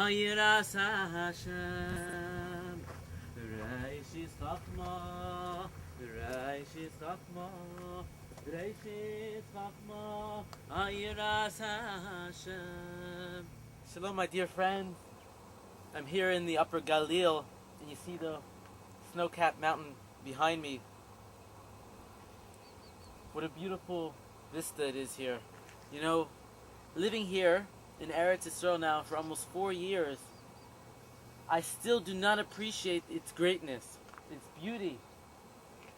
Ayiras Hashem. Reishis Chachma. Reishis Chachma. Reishis Chachma. Ayiras Hashem. Shalom, my dear friends. I'm here in the Upper Galil, and you see the snow-capped mountain behind me. What a beautiful vista it is here. You know, living here in Eretz Yisrael now for almost 4 years, I still do not appreciate its greatness, its beauty.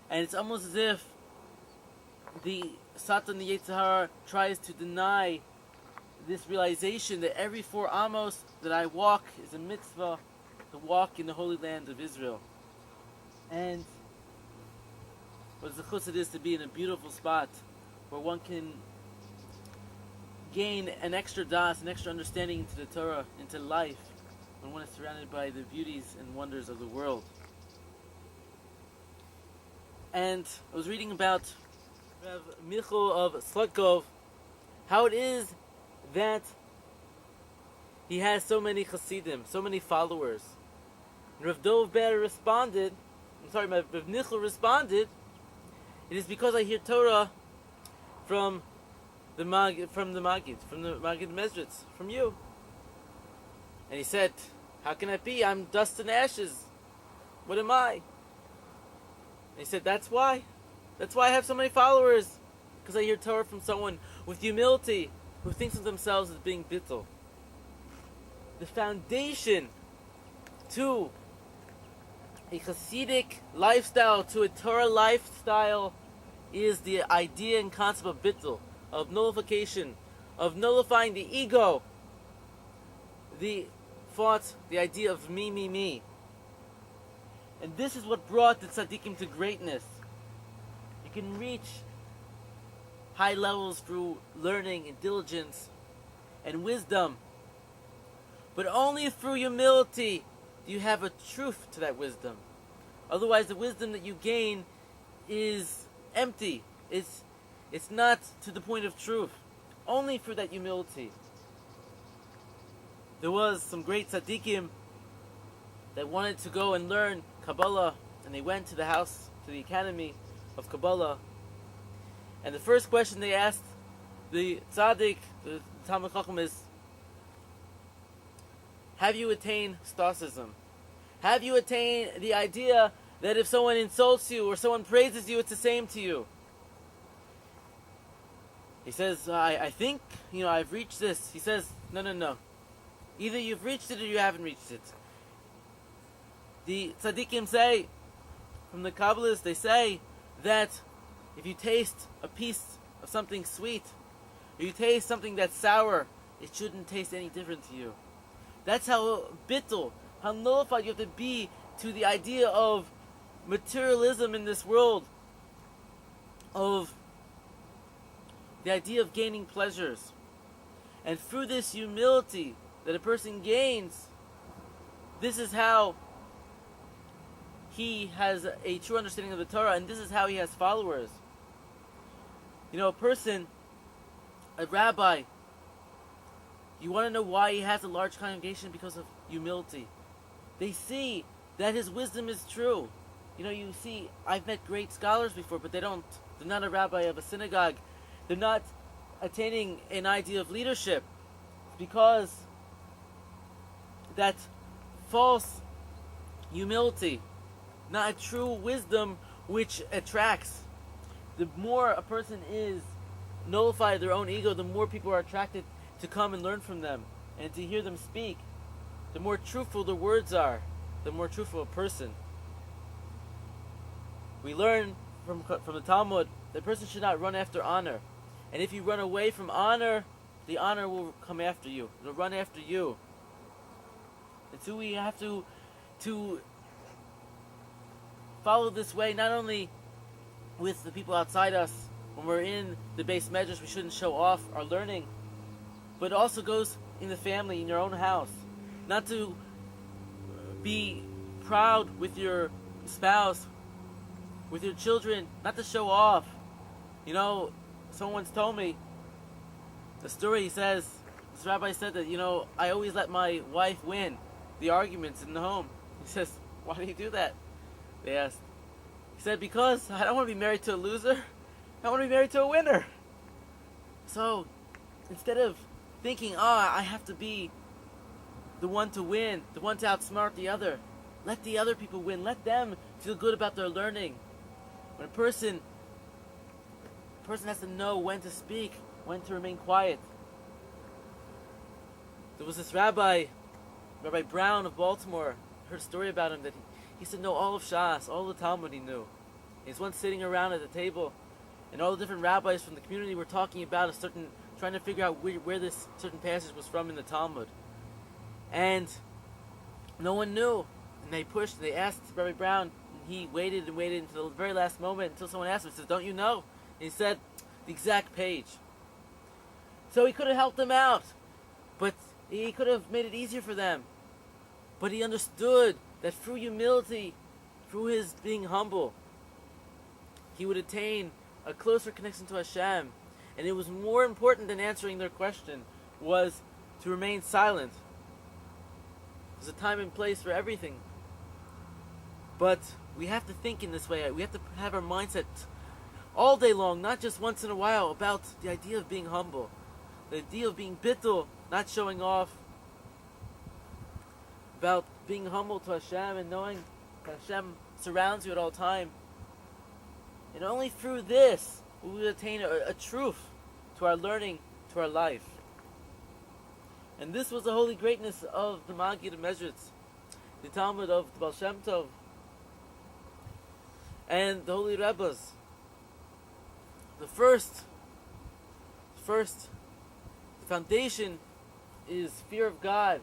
And it's almost as if the Satan, the Yetzer Hara, tries to deny this realization that every 4 amos that I walk is a mitzvah to walk in the Holy Land of Israel. And what a zechus it is to be in a beautiful spot where one can gain an extra das, an extra understanding into the Torah, into life, when one is surrounded by the beauties and wonders of the world. And I was reading about Rav Michal of Slutkov, how it is that he has so many chassidim, so many followers. And Rav Dov Ber responded, Rav Michal responded, it is because I hear Torah from the Magid Mezritz, from you. And he said, how can that be? I'm dust and ashes. What am I? And he said, that's why. That's why I have so many followers. Because I hear Torah from someone with humility, who thinks of themselves as being bittul. The foundation to a Hasidic lifestyle, to a Torah lifestyle, is the idea and concept of bittul, of nullification, of nullifying the ego, the thought, the idea of me. And this is what brought the tzaddikim to greatness. You can reach high levels through learning and diligence and wisdom, but only through humility do you have a truth to that wisdom. Otherwise, the wisdom that you gain is empty. It's not to the point of truth. Only through that humility. There was some great tzaddikim that wanted to go and learn Kabbalah, and they went to the house, to the Academy of Kabbalah. And the first question they asked the tzaddik, the Talmid Chacham, is, have you attained stoicism? Have you attained the idea that if someone insults you or someone praises you, it's the same to you? He says, I think, I've reached this. He says, no. Either you've reached it or you haven't reached it. The tzaddikim say, from the Kabbalists, they say that if you taste a piece of something sweet, or you taste something that's sour, it shouldn't taste any different to you. That's how bittul, how nullified you have to be to the idea of materialism in this world, of the idea of gaining pleasures. And through this humility that a person gains, this is how he has a true understanding of the Torah, and this is how he has followers. A person, a rabbi, you want to know why he has a large congregation? Because of humility. They see that his wisdom is true. You see, I've met great scholars before, but they're not a rabbi of a synagogue. They're not attaining an idea of leadership, because that false humility, not a true wisdom which attracts. The more a person is nullified their own ego, the more people are attracted to come and learn from them and to hear them speak. The more truthful their words are, the more truthful a person. We learn from the Talmud that a person should not run after honor. And if you run away from honor, the honor will come after you. It'll run after you. And so we have to follow this way, not only with the people outside us. When we're in the base measures, we shouldn't show off our learning, but it also goes in the family, in your own house. Not to be proud with your spouse, with your children, not to show off. Someone once told me a story. He says, this rabbi said that, I always let my wife win the arguments in the home. He says, why do you do that? They asked. He said, because I don't want to be married to a loser. I want to be married to a winner. So, instead of thinking, I have to be the one to win, the one to outsmart the other, let the other people win. Let them feel good about their learning. When a person has to know when to speak, when to remain quiet. There was this Rabbi Brown of Baltimore. I heard a story about him that he used to know all of Shas, all the Talmud he knew. He's once sitting around at the table, and all the different rabbis from the community were talking about trying to figure out where this certain passage was from in the Talmud. And no one knew. And they asked Rabbi Brown, and he waited and waited until the very last moment until someone asked him, he says, don't you know? And he said, the exact page. So he could have helped them out, but he could have made it easier for them. But he understood that through humility, through his being humble, he would attain a closer connection to Hashem. And it was more important than answering their question was to remain silent. There's a time and place for everything. But we have to think in this way. We have to have our mindset all day long, not just once in a while, about the idea of being humble. The idea of being bittul, not showing off. About being humble to Hashem and knowing that Hashem surrounds you at all time. And only through this will we attain a truth to our learning, to our life. And this was the holy greatness of the Maggid of Mezritz, the Talmud of the Baal Shem Tov, and the holy Rebbes. The first foundation is fear of God.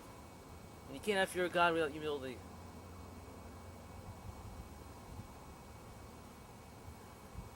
And you can't have fear of God without humility.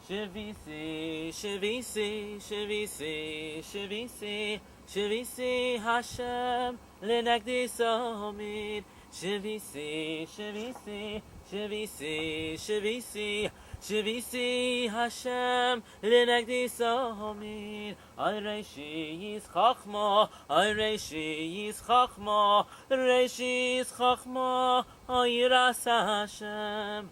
Shivisi, Shivisi, Shivisi, Shivisi, Shivisi, Hashem, Lenagdi Somid. Shivisi, Shivisi, Shivisi, Shivisi, Shivisi, Hashem, Lenagdi Somid. Reishi is Chachma, Reishi is Chachma, Reishi is Chachma, Yiras Hashem.